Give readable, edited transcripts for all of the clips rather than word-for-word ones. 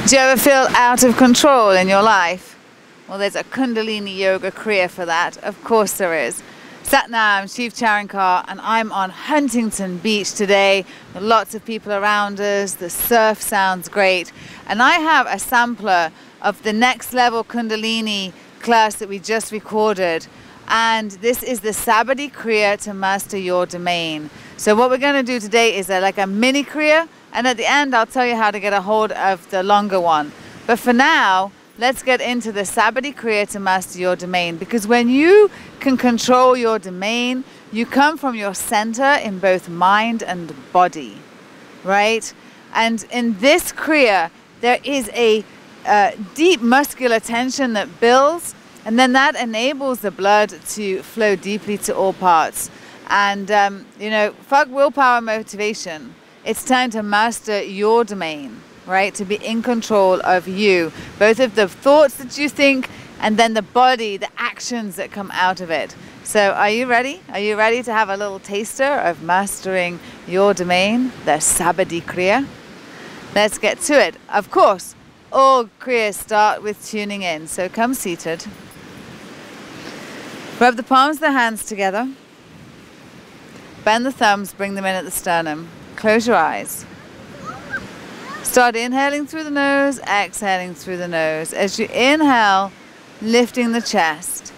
Do you ever feel out of control in your life? Well, there's a Kundalini Yoga Kriya for that. Of course there is. Satnam, I'm Chief Charankar, and I'm on Huntington Beach today. There are lots of people around us. The surf sounds great. And I have a sampler of the next level Kundalini class that we just recorded. And this is the Saahibee Kriya to master your domain. So what we're going to do today is like a mini Kriya. And at the end, I'll tell you how to get a hold of the longer one. But for now, let's get into the Saahibee Kriya to master your domain. Because when you can control your domain, you come from your center in both mind and body, right? And in this Kriya, there is a deep muscular tension that builds, and then that enables the blood to flow deeply to all parts. And, you know, fuck willpower motivation. It's time to master your domain, right? To be in control of you, both of the thoughts that you think and then the body, the actions that come out of it. So are you ready? Are you ready to have a little taster of mastering your domain, the Saahibee Kriya? Let's get to it. Of course, all Kriyas start with tuning in. So come seated. Rub the palms of the hands together. Bend the thumbs, bring them in at the sternum. Close your eyes. Start inhaling through the nose, exhaling through the nose. As you inhale, lifting the chest.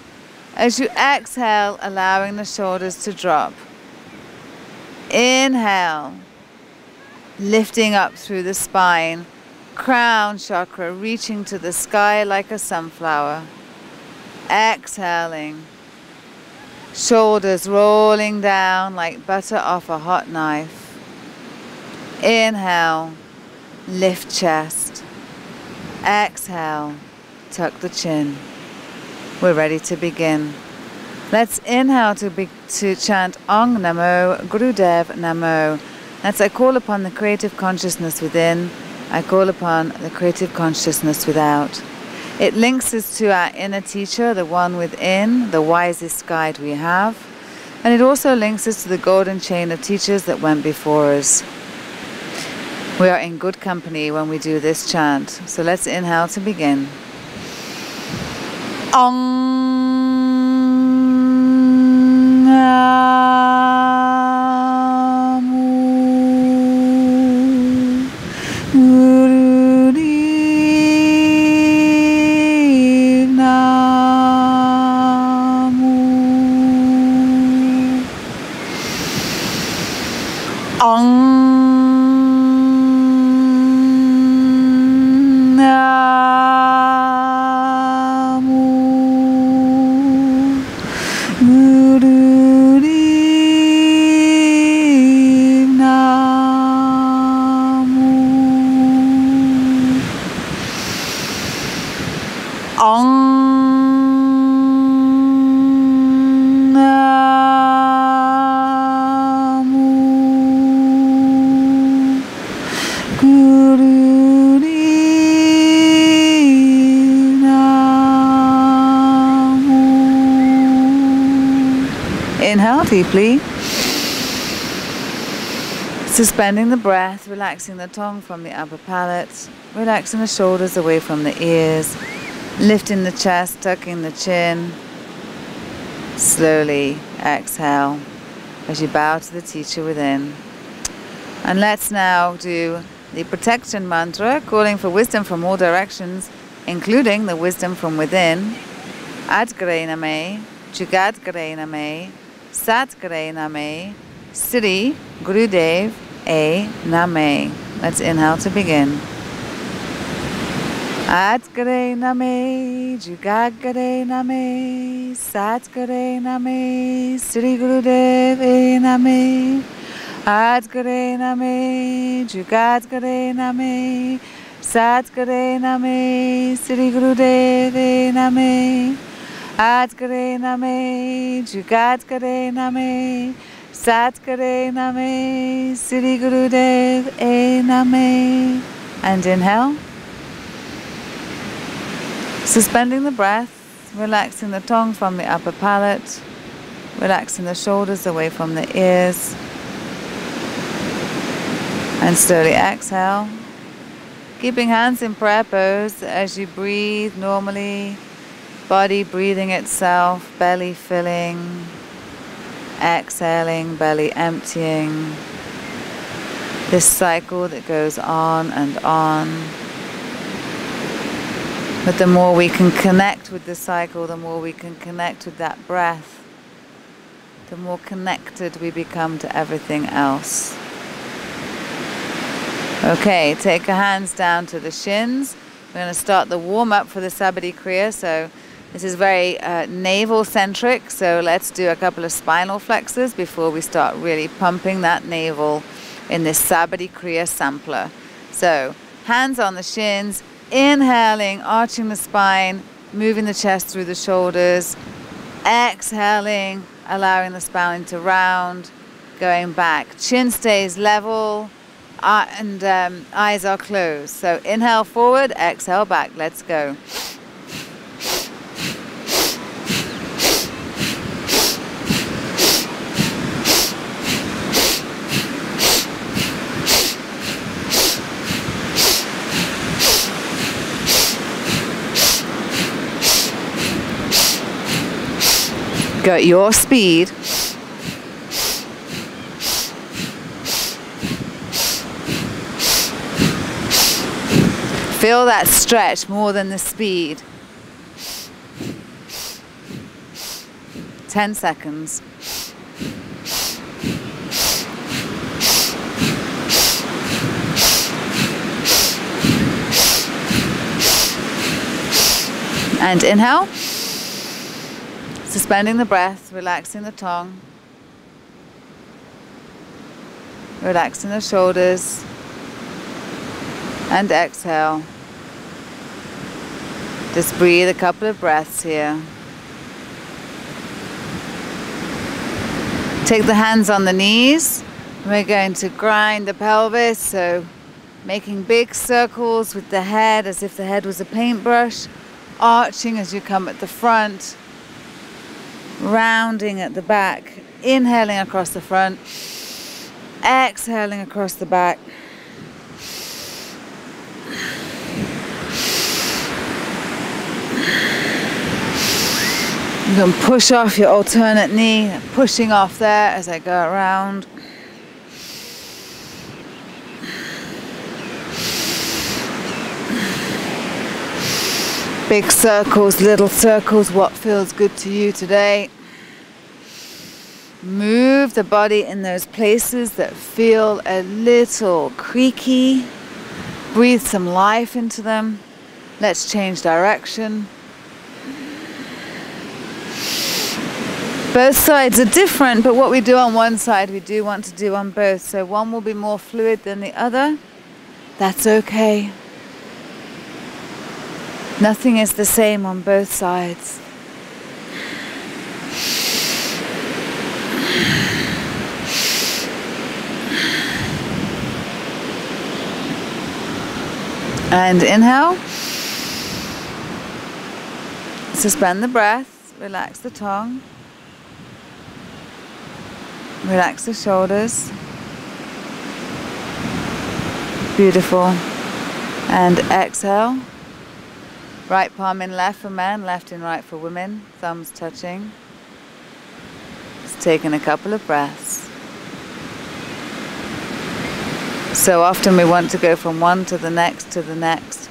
As you exhale, allowing the shoulders to drop. Inhale, lifting up through the spine. Crown chakra reaching to the sky like a sunflower. Exhaling. Shoulders rolling down like butter off a hot knife. Inhale, lift chest. Exhale, tuck the chin. We're ready to begin. Let's inhale to chant Ong Namo Gurudev Namo. That's I call upon the creative consciousness within. I call upon the creative consciousness without. It links us to our inner teacher, the one within, the wisest guide we have. And it also links us to the golden chain of teachers that went before us. We are in good company when we do this chant. So let's inhale to begin. Ong Namo Gurudev Namo. Ong Inhale deeply, suspending the breath, relaxing the tongue from the upper palate, relaxing the shoulders away from the ears, lifting the chest, tucking the chin. Slowly exhale as you bow to the teacher within. And let's now do the protection mantra, calling for wisdom from all directions, including the wisdom from within. Adgare Name, Jugadgare Name, Satgare Name, Sri Gurudev A Name. Let's inhale to begin. Adgare Name, Jugadgare Name, Satgare Name, Sri Gurudev A Name. Adgare Name, Jugadgare Name, Satgare Name, Sri Gurudev A Name. Adgare Name, Jugadgare Name, Satgare Name, Sri Gurudev A Name. And inhale. Suspending the breath, relaxing the tongue from the upper palate, relaxing the shoulders away from the ears. And slowly exhale. Keeping hands in prayer pose as you breathe normally. Body breathing itself, belly filling. Exhaling, belly emptying. This cycle that goes on and on. But the more we can connect with the cycle, the more we can connect with that breath, the more connected we become to everything else. Okay, take your hands down to the shins. We're going to start the warm-up for the Saahibee Kriya. So this is very navel-centric, so let's do a couple of spinal flexors before we start really pumping that navel in this Saahibee Kriya Sampler. So hands on the shins, inhaling, arching the spine, moving the chest through the shoulders. Exhaling, allowing the spine to round, going back. Chin stays level. And eyes are closed. So inhale forward, exhale back. Let's go. Go at your speed. Feel that stretch more than the speed. 10 seconds. And inhale. Suspending the breath, relaxing the tongue. Relaxing the shoulders. And exhale. Just breathe a couple of breaths here. Take the hands on the knees. We're going to grind the pelvis, so making big circles with the head as if the head was a paintbrush, arching as you come at the front, rounding at the back, inhaling across the front, exhaling across the back. You can push off your alternate knee, pushing off there as I go around. Big circles, little circles, what feels good to you today. Move the body in those places that feel a little creaky. Breathe some life into them. Let's change direction. Both sides are different, but what we do on one side, we do want to do on both. So one will be more fluid than the other. That's okay. Nothing is the same on both sides. And inhale. Suspend the breath. Relax the tongue. Relax the shoulders. Beautiful. And exhale. Right palm in left for men, left in right for women. Thumbs touching. Just taking a couple of breaths. So often we want to go from one to the next to the next.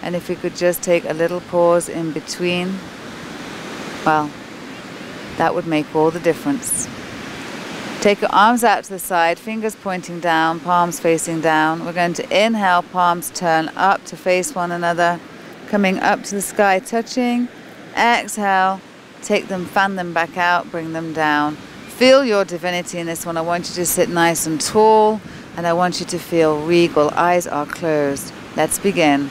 And if we could just take a little pause in between, well, that would make all the difference. Take your arms out to the side, fingers pointing down, palms facing down. We're going to inhale, palms turn up to face one another, coming up to the sky, touching. Exhale, take them, fan them back out, bring them down. Feel your divinity in this one. I want you to sit nice and tall, and I want you to feel regal. Eyes are closed. Let's begin.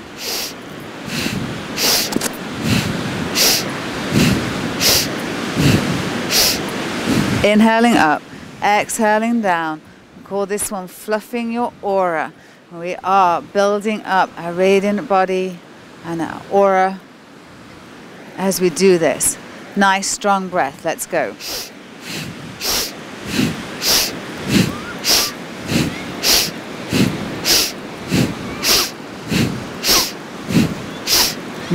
Inhaling up. Exhaling down. We call this one fluffing your aura. We are building up our radiant body and our aura as we do this. Nice strong breath. Let's go.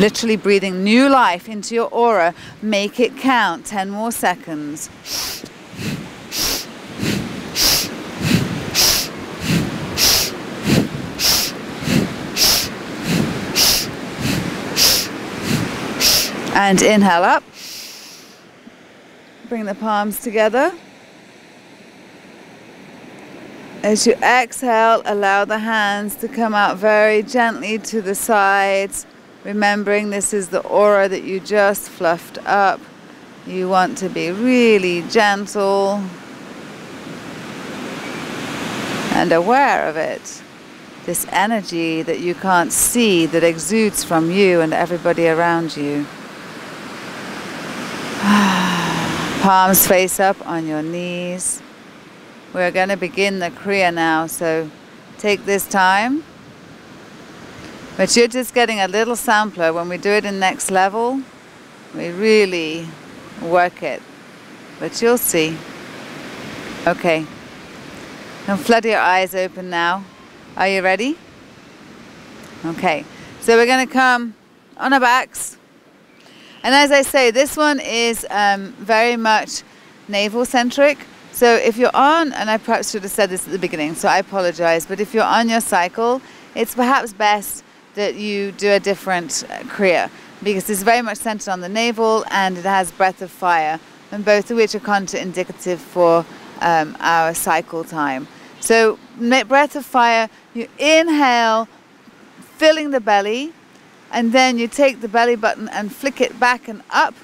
literally breathing new life into your aura. Make it count. 10 more seconds. And inhale up. Bring the palms together. As you exhale, allow the hands to come out very gently to the sides. Remembering this is the aura that you just fluffed up. You want to be really gentle and aware of it. This energy that you can't see that exudes from you and everybody around you. Palms face up on your knees. We're going to begin the Kriya now, so take this time. But you're just getting a little sampler. When we do it in next level, we really work it. But you'll see. Okay. Now flood your eyes open now. Are you ready? Okay. So we're going to come on our backs. And as I say, this one is very much navel-centric. So if you're on, and I perhaps should have said this at the beginning, so I apologize, but if you're on your cycle, it's perhaps best that you do a different Kriya, because it's very much centered on the navel and it has breath of fire, and both of which are contraindicative for our cycle time. So breath of fire, you inhale, filling the belly, and then you take the belly button and flick it back and up,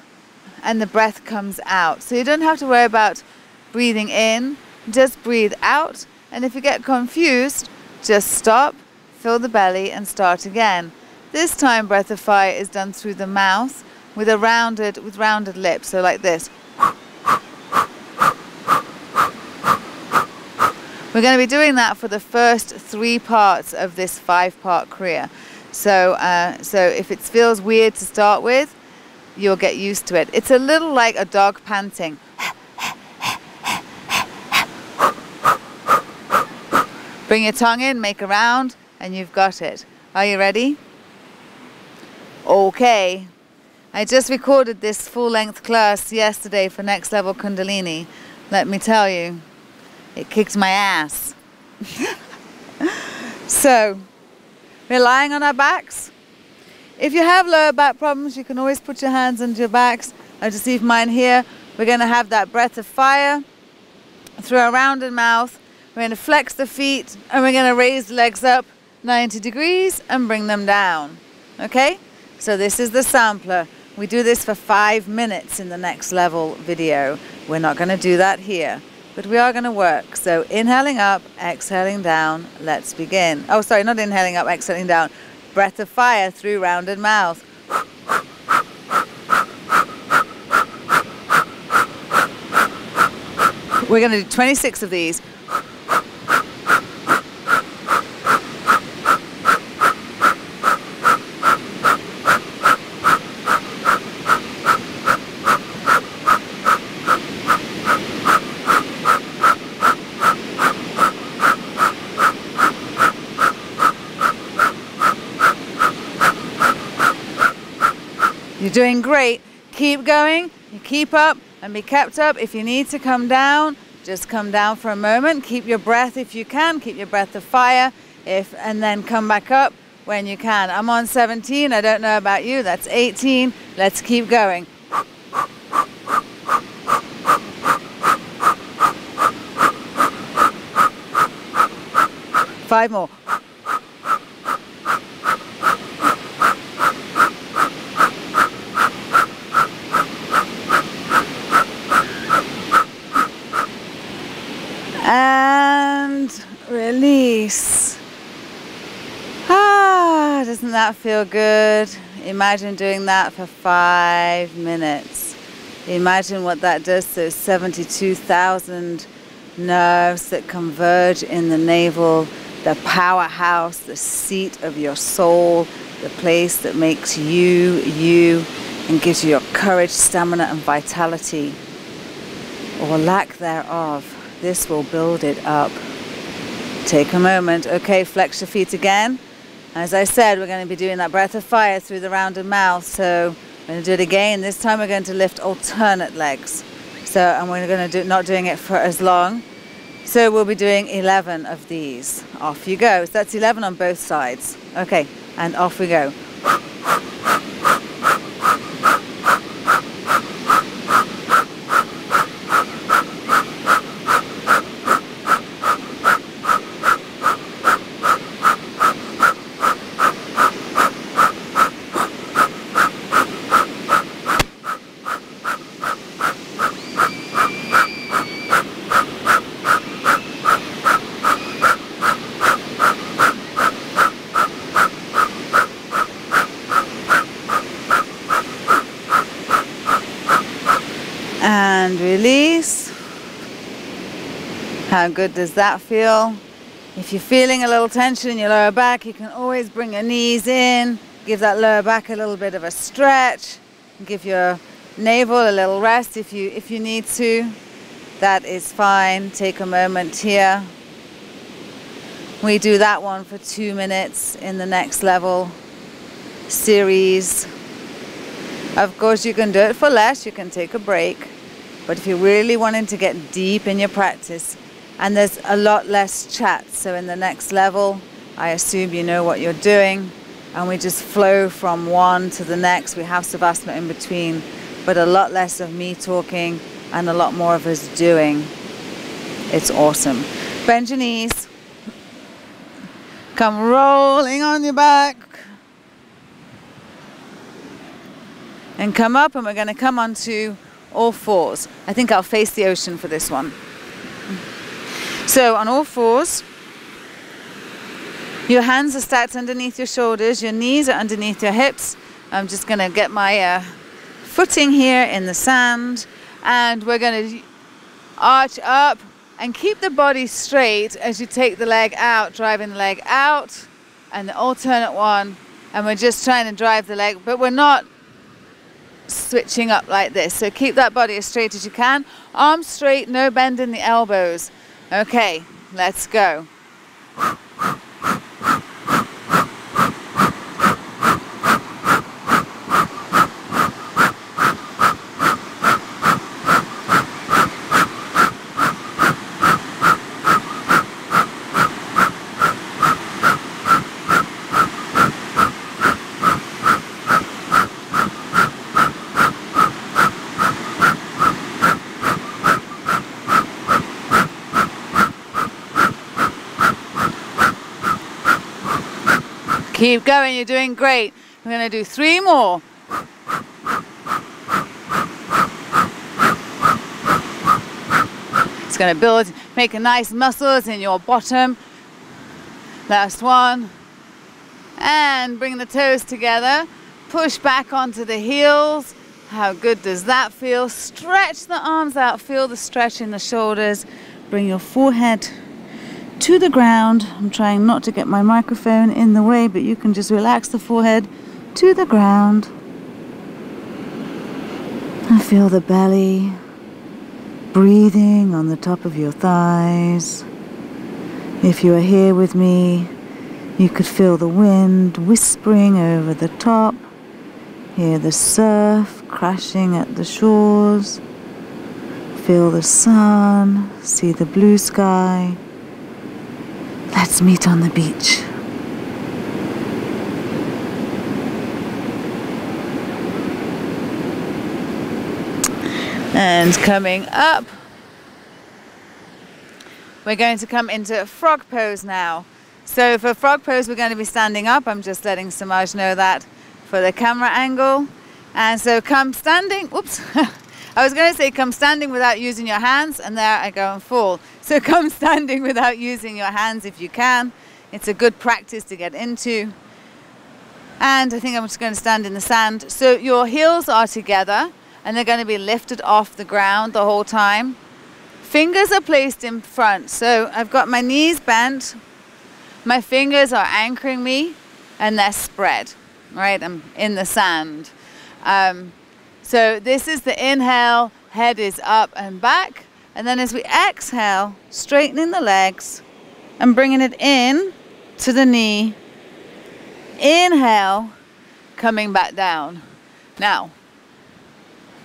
and the breath comes out. So you don't have to worry about breathing in, just breathe out. And if you get confused, just stop, fill the belly, and start again. This time, breath of fire is done through the mouth with rounded lips, so like this. We're going to be doing that for the first 3 parts of this 5-part Kriya. So if it feels weird to start with, you'll get used to it. It's a little like a dog panting. Bring your tongue in, make a round, and you've got it. Are you ready? Okay. I just recorded this full-length class yesterday for Next Level Kundalini. Let me tell you, it kicked my ass. So, we're lying on our backs. If you have lower back problems, you can always put your hands under your backs. I just leave mine here. We're going to have that breath of fire through a rounded mouth. We're going to flex the feet, and we're going to raise the legs up 90 degrees and bring them down. Okay? So this is the sampler. We do this for 5 minutes in the next level video. We're not going to do that here, but we are going to work. So inhaling up, exhaling down. Let's begin. Oh, sorry, not inhaling up, exhaling down. Breath of fire through rounded mouth. We're going to do 26 of these. You're doing great. Keep going. You keep up and be kept up. If you need to come down, just come down for a moment. Keep your breath if you can. Keep your breath of fire. And then come back up when you can. I'm on 17. I don't know about you. That's 18. Let's keep going. Five more. And release. Doesn't that feel good? Imagine doing that for 5 minutes. Imagine what that does to 72,000 nerves that converge in the navel, the powerhouse, the seat of your soul, the place that makes you, you, and gives you your courage, stamina, and vitality, or lack thereof. This will build it up. Take a moment. Okay, flex your feet again. As I said, we're going to be doing that breath of fire through the rounded mouth. So we're going to do it again. This time we're going to lift alternate legs. So, and we're going to do not doing it for as long. So we'll be doing 11 of these. Off you go. So that's 11 on both sides. Okay, and off we go. And release. How good does that feel? If you're feeling a little tension in your lower back, you can always bring your knees in, give that lower back a little bit of a stretch, give your navel a little rest if you need to. That is fine. Take a moment here. We do that one for 2 minutes in the next level series. Of course, you can do it for less, you can take a break. But if you're really wanting to get deep in your practice, and there's a lot less chat, so in the next level, I assume you know what you're doing, and we just flow from one to the next. We have Savasana in between, but a lot less of me talking and a lot more of us doing. It's awesome. Bend your knees. Come rolling on your back. And come up, and we're going to come onto all fours. I think I'll face the ocean for this one. So on all fours, your hands are stacked underneath your shoulders, your knees are underneath your hips. I'm just going to get my footing here in the sand, and we're going to arch up and keep the body straight as you take the leg out, driving the leg out, and the alternate one, and we're just trying to drive the leg, but we're not switching up like this. So keep that body as straight as you can. Arms straight, no bend in the elbows. Okay, let's go. Keep going, you're doing great. We're going to do 3 more. It's going to build, make a nice muscles in your bottom. Last one. And bring the toes together. Push back onto the heels. How good does that feel? Stretch the arms out. Feel the stretch in the shoulders. Bring your forehead to the ground. I'm trying not to get my microphone in the way, but you can just relax the forehead to the ground. And feel the belly breathing on the top of your thighs. If you are here with me, you could feel the wind whispering over the top, hear the surf crashing at the shores, feel the sun, see the blue sky. Let's meet on the beach. And coming up, we're going to come into frog pose now. So for frog pose, we're going to be standing up. I'm just letting Samaj know that for the camera angle. And so come standing, whoops. I was going to say come standing without using your hands, and there I go and fall. So come standing without using your hands if you can. It's a good practice to get into. And I think I'm just going to stand in the sand. So your heels are together, and they're going to be lifted off the ground the whole time. Fingers are placed in front. So I've got my knees bent. My fingers are anchoring me, and they're spread. Right? I'm in the sand. So this is the inhale, head is up and back. And then as we exhale, straightening the legs and bringing it in to the knee Inhale, coming back down. Now,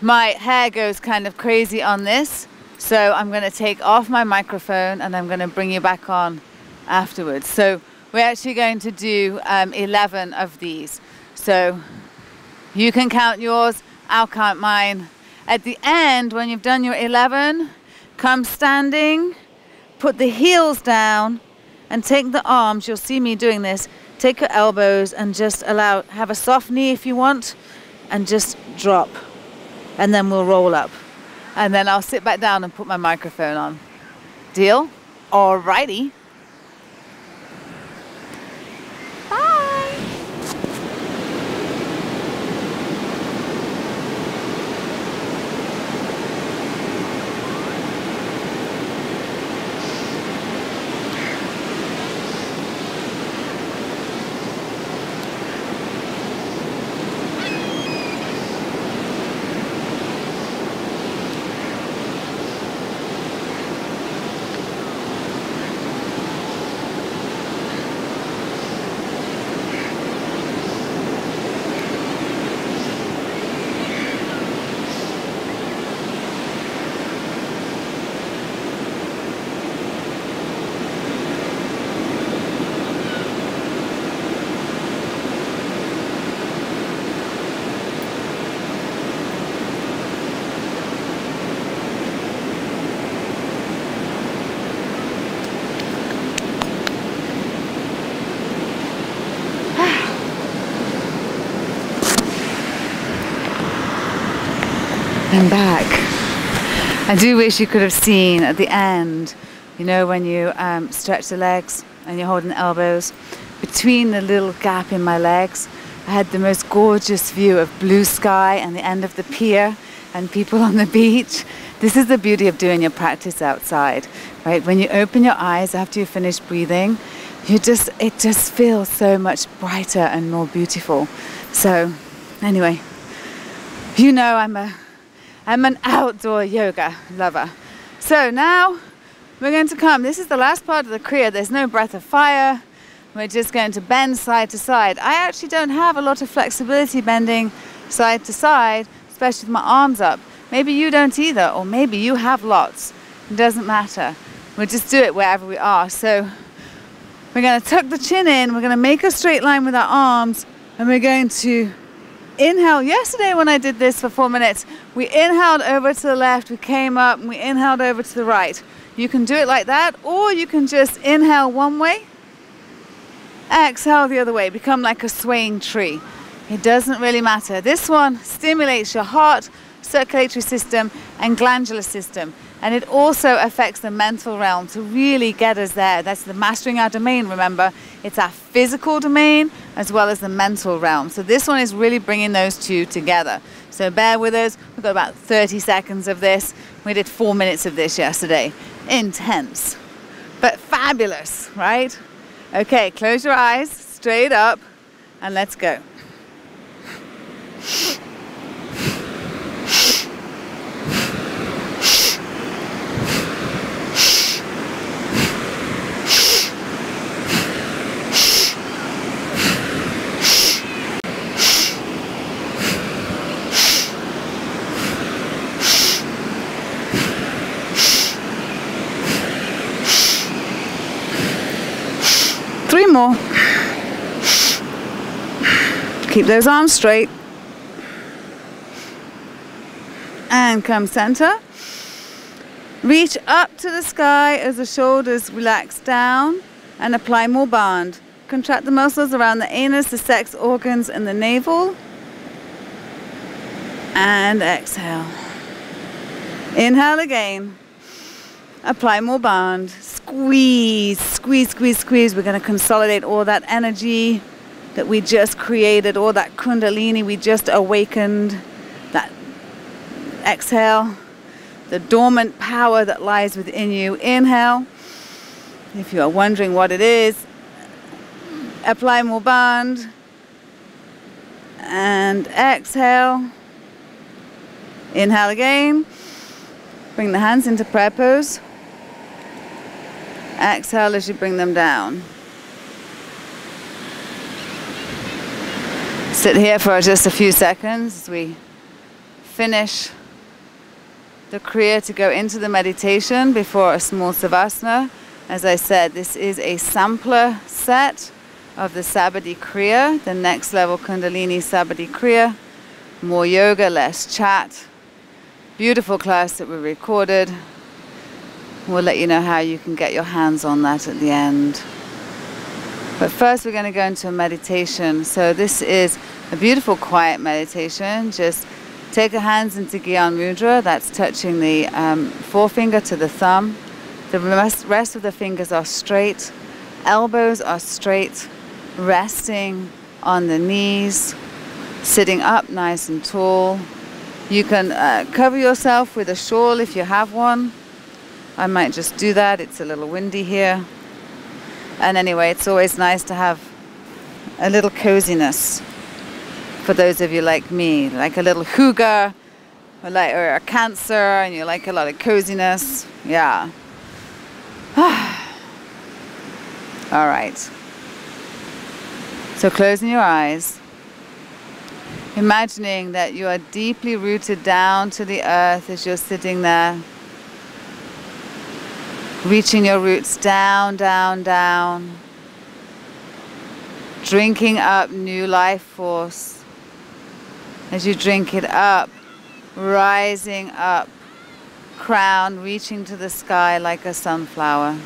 my hair goes kind of crazy on this, so I'm going to take off my microphone and I'm going to bring you back on afterwards. So we're actually going to do 11 of these. So you can count yours, I'll count mine. At the end, when you've done your 11, come standing, put the heels down, and take the arms. You'll see me doing this. Take your elbows and just have a soft knee if you want, and just drop. And then we'll roll up. And then I'll sit back down and put my microphone on. Deal? Alrighty. I'm back. I do wish you could have seen at the end, you know, when you stretch the legs and you're holding the elbows, between the little gap in my legs, I had the most gorgeous view of blue sky and the end of the pier and people on the beach. This is the beauty of doing your practice outside, right? When you open your eyes after you finish breathing, it just feels so much brighter and more beautiful. So anyway, you know I'm an outdoor yoga lover. So now we're going to come. This is the last part of the Kriya. There's no breath of fire. We're just going to bend side to side. I actually don't have a lot of flexibility bending side to side, especially with my arms up. Maybe you don't either, or maybe you have lots. It doesn't matter. We'll just do it wherever we are. So we're going to tuck the chin in. We're going to make a straight line with our arms, and we're going to inhale. Yesterday when I did this for 4 minutes, we inhaled over to the left, we came up, and we inhaled over to the right. You can do it like that, or you can just inhale one way, exhale the other way, become like a swaying tree. It doesn't really matter. This one stimulates your heart, circulatory system, and glandular system. And it also affects the mental realm to really get us there. That's the mastering our domain, remember. It's our physical domain as well as the mental realm. So this one is really bringing those two together. So bear with us. We've got about 30 seconds of this. We did 4 minutes of this yesterday. Intense, but fabulous, right? Okay, close your eyes, straight up, and let's go. Three more. Keep those arms straight. And come center. Reach up to the sky as the shoulders relax down and apply more band. Contract the muscles around the anus, the sex organs, and the navel. And exhale. Inhale again. Apply more band. Squeeze, squeeze, squeeze, squeeze. We're going to consolidate all that energy that we just created, all that Kundalini we just awakened. That exhale, the dormant power that lies within you. Inhale. If you are wondering what it is, apply more band. And exhale. Inhale again. Bring the hands into prayer pose. Exhale as you bring them down. Sit here for just a few seconds as we finish the Kriya to go into the meditation before a small Savasana. As I said, this is a sampler set of the Saahibee Kriya, the next level Kundalini Saahibee Kriya. More yoga, less chat. Beautiful class that we recorded. We'll let you know how you can get your hands on that at the end. But first we're going to go into a meditation. So this is a beautiful quiet meditation. Just take your hands into Gyan Mudra. That's touching the forefinger to the thumb. The rest of the fingers are straight. Elbows are straight. Resting on the knees. Sitting up nice and tall. You can cover yourself with a shawl if you have one. I might just do that. It's a little windy here. And anyway, it's always nice to have a little coziness for those of you like me, like a little hygge, or a Cancer, and you like a lot of coziness. Yeah. All right. So closing your eyes, imagining that you are deeply rooted down to the earth as you're sitting there. Reaching your roots down, down, down. Drinking up new life force. As you drink it up, rising up. Crown reaching to the sky like a sunflower.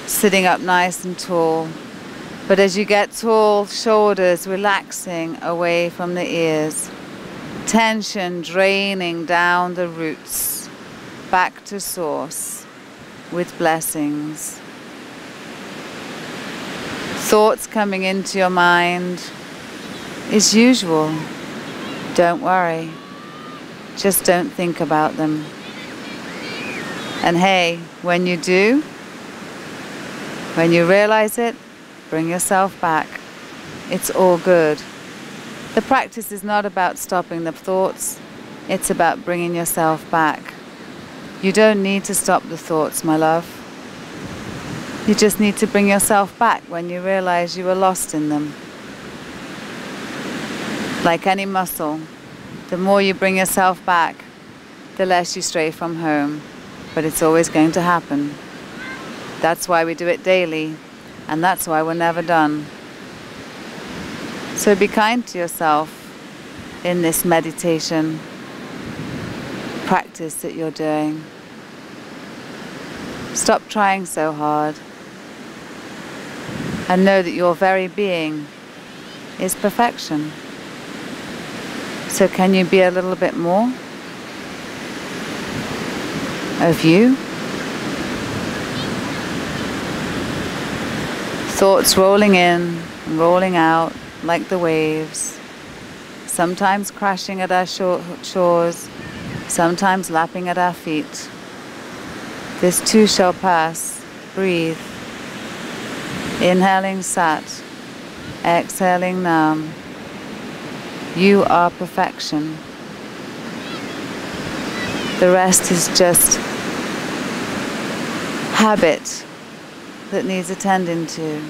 Sitting up nice and tall. But as you get tall, shoulders relaxing away from the ears. Tension draining down the roots. Back to source. With blessings. Thoughts coming into your mind is usual. Don't worry. Just don't think about them. And hey, when you do, when you realize it, bring yourself back. It's all good. The practice is not about stopping the thoughts. It's about bringing yourself back. You don't need to stop the thoughts, my love. You just need to bring yourself back when you realize you were lost in them. Like any muscle, the more you bring yourself back, the less you stray from home. But it's always going to happen. That's why we do it daily, and that's why we're never done. So be kind to yourself in this meditation practice that you're doing. Stop trying so hard and know that your very being is perfection. So can you be a little bit more of you? Thoughts rolling in and rolling out like the waves, sometimes crashing at our shores, sometimes lapping at our feet. This too shall pass. Breathe. Inhaling Sat, exhaling Nam. You are perfection. The rest is just habit that needs attending to.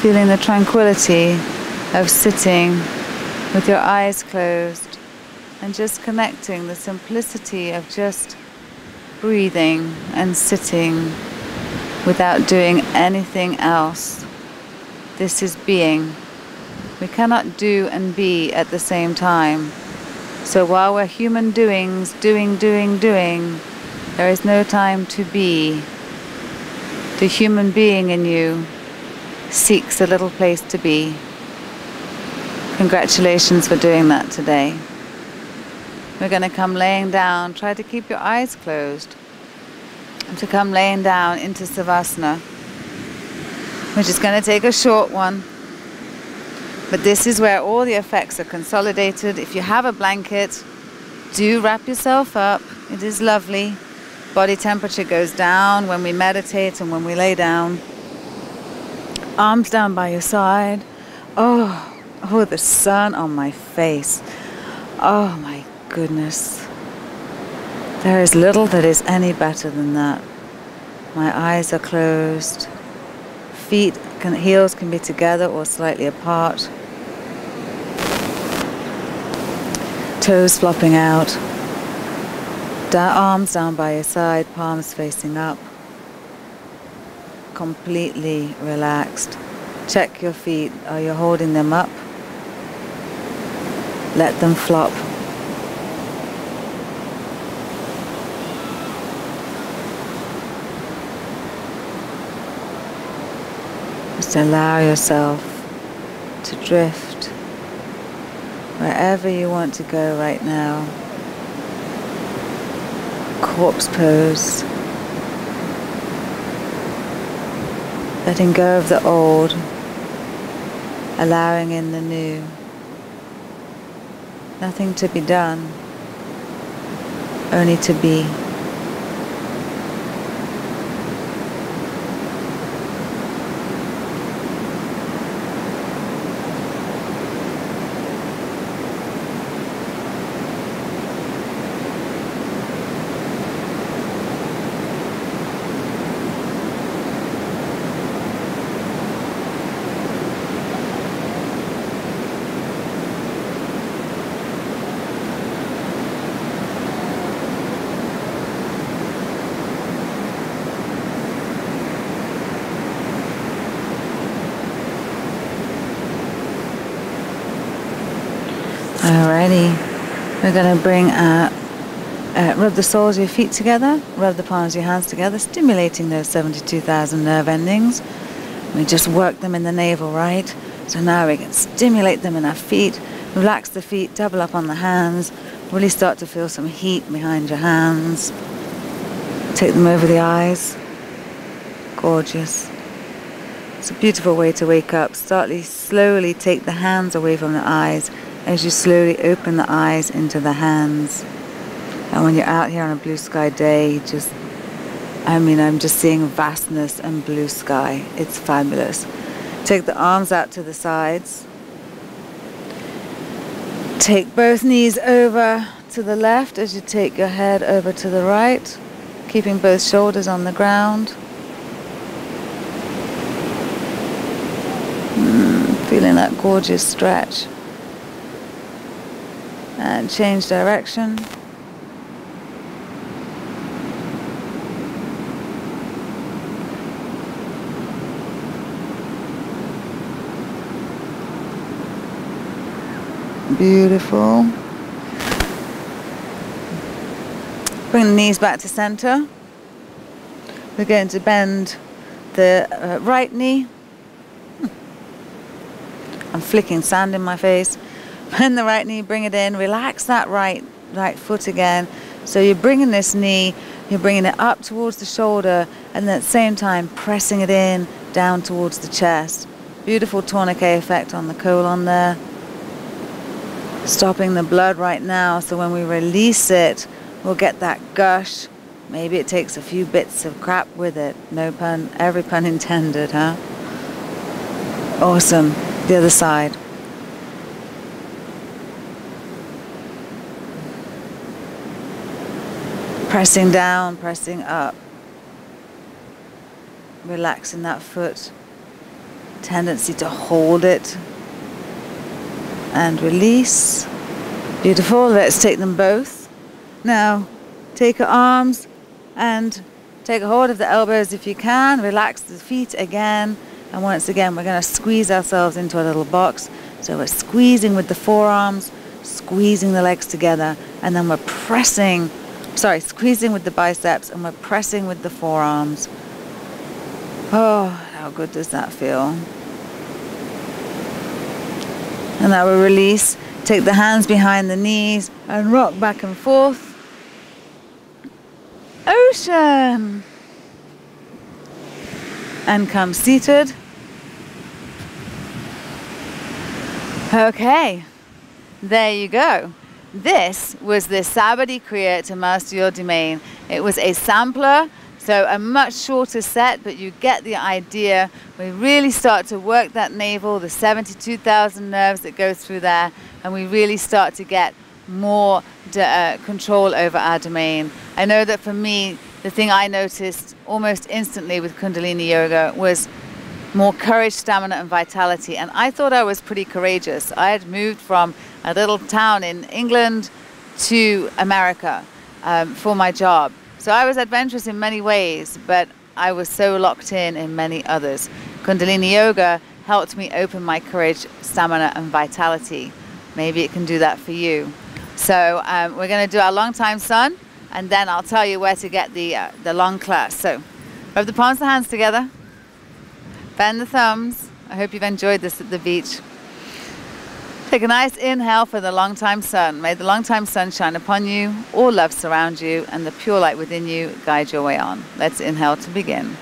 Feeling the tranquility of sitting with your eyes closed and just connecting, the simplicity of just breathing and sitting without doing anything else. This is being. We cannot do and be at the same time. So while we're human doings, doing, there is no time to be. The human being in you seeks a little place to be. Congratulations for doing that today. We're going to come laying down. Try to keep your eyes closed. And to come laying down into Savasana. We're just going to take a short one. But this is where all the effects are consolidated. If you have a blanket, do wrap yourself up. It is lovely. Body temperature goes down when we meditate and when we lay down. Arms down by your side. Oh, the sun on my face. Oh my goodness. There is little that is any better than that. My eyes are closed. Heels can be together or slightly apart. Toes flopping out. Arms down by your side, palms facing up. Completely relaxed. Check your feet. Are you holding them up? Let them flop. Just allow yourself to drift wherever you want to go right now. Corpse pose. Letting go of the old, allowing in the new. Nothing to be done, only to be. Alrighty, we're going to bring rub the soles of your feet together, rub the palms of your hands together, stimulating those 72,000 nerve endings. We just work them in the navel, right? So now we can stimulate them in our feet, relax the feet, double up on the hands, really start to feel some heat behind your hands. Take them over the eyes. Gorgeous. It's a beautiful way to wake up. Slowly take the hands away from the eyes as you slowly open the eyes into the hands. And when you're out here on a blue sky day, I'm just seeing vastness and blue sky. It's fabulous. Take the arms out to the sides. Take both knees over to the left as you take your head over to the right, keeping both shoulders on the ground. Feeling that gorgeous stretch. And change direction. Beautiful. Bring the knees back to center. We're going to bend the right knee. I'm flicking sand in my face. Bend the right knee, bring it in, relax that right foot again. So you're bringing this knee, you're bringing it up towards the shoulder, and then at the same time pressing it in down towards the chest. Beautiful tourniquet effect on the colon there. Stopping the blood right now, so when we release it, we'll get that gush. Maybe it takes a few bits of crap with it. No pun, every pun intended, huh? Awesome. The other side. Pressing down, pressing up. Relaxing that foot. Tendency to hold it. And release. Beautiful. Let's take them both. Now, take your arms and take a hold of the elbows if you can. Relax the feet again. And once again, we're going to squeeze ourselves into a little box. So we're squeezing with the forearms, squeezing the legs together, and then we're squeezing with the biceps, and we're pressing with the forearms. Oh, how good does that feel? And now we release. Take the hands behind the knees and rock back and forth. Ocean! And come seated. Okay, there you go. this was the Saahibee Kriya to master your domain. It was a sampler, so a much shorter set, but you get the idea. We really start to work that navel, the 72,000 nerves that go through there, and we really start to get more control over our domain. I know that for me, the thing I noticed almost instantly with Kundalini Yoga was more courage, stamina, and vitality. And I thought I was pretty courageous. I had moved from a little town in England to America for my job. So I was adventurous in many ways, but I was so locked in many others. Kundalini Yoga helped me open my courage, stamina, and vitality. Maybe it can do that for you. So we're going to do our long time sun, and then I'll tell you where to get the long class. So rub the palms of the hands together. Bend the thumbs. I hope you've enjoyed this at the beach. Take a nice inhale for the long time sun. May the long time sun shine upon you, all love surround you, and the pure light within you guide your way on. Let's inhale to begin.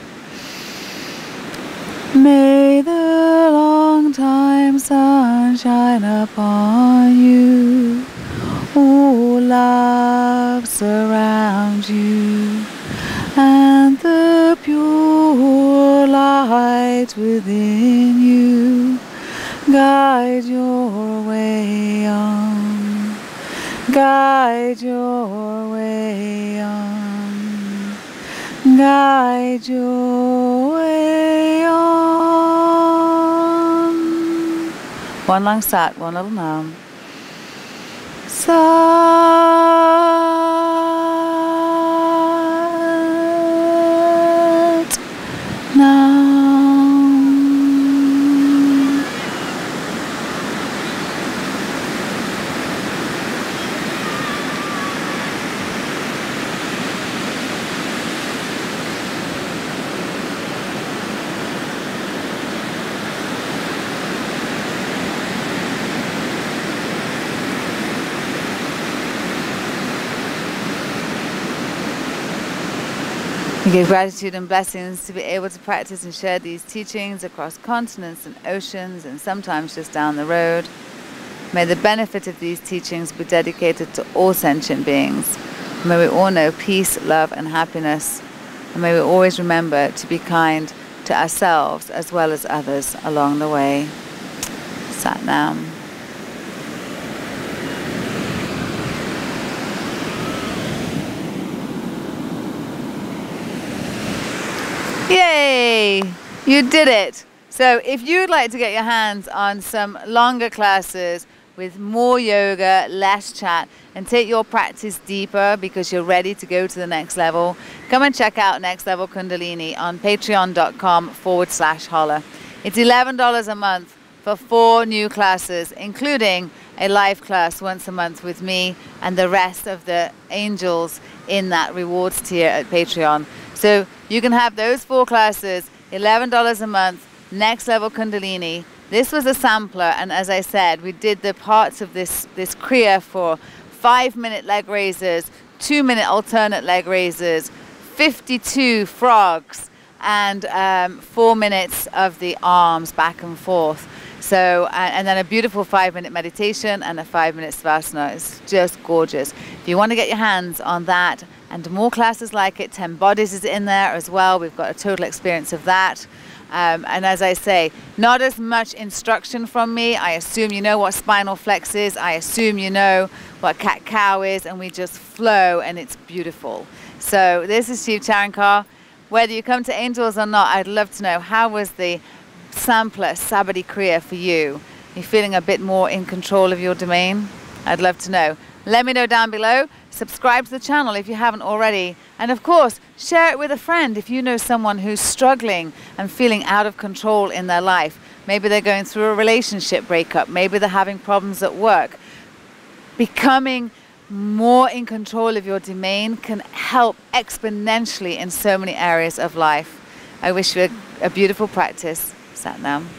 May the long time sun shine upon you, all love surround you, and the pure light within you guide your way on, guide your way on, guide your way on. One long sat, one little nam. Sat nam. We give gratitude and blessings to be able to practice and share these teachings across continents and oceans, and sometimes just down the road. May the benefit of these teachings be dedicated to all sentient beings. May we all know peace, love, and happiness. And may we always remember to be kind to ourselves as well as others along the way. Sat Nam. Yay! You did it! So if you'd like to get your hands on some longer classes with more yoga, less chat, and take your practice deeper because you're ready to go to the next level, come and check out Next Level Kundalini on patreon.com/holla. It's $11 a month for 4 new classes, including a live class once a month with me and the rest of the angels in that rewards tier at Patreon. So you can have those 4 classes, $11 a month, Next Level Kundalini. This was a sampler, and as I said, we did the parts of this Kriya for 5-minute leg raises, 2-minute alternate leg raises, 52 frogs, and 4 minutes of the arms back and forth. So, and then a beautiful 5-minute meditation and a 5-minute savasana. It's just gorgeous. If you want to get your hands on that and more classes like it, 10 bodies is in there as well. We've got a total experience of that. And as I say, not as much instruction from me. I assume you know what spinal flex is. I assume you know what cat-cow is, and we just flow, and it's beautiful. So this is Shiv Charankar. Whether you come to Angels or not, I'd love to know, how was the sampler Saahibee Kriya for you? Are you feeling a bit more in control of your domain? I'd love to know. Let me know down below. Subscribe to the channel if you haven't already. And of course, share it with a friend if you know someone who's struggling and feeling out of control in their life. Maybe they're going through a relationship breakup. Maybe they're having problems at work. Becoming more in control of your domain can help exponentially in so many areas of life. I wish you a beautiful practice. Sat Nam.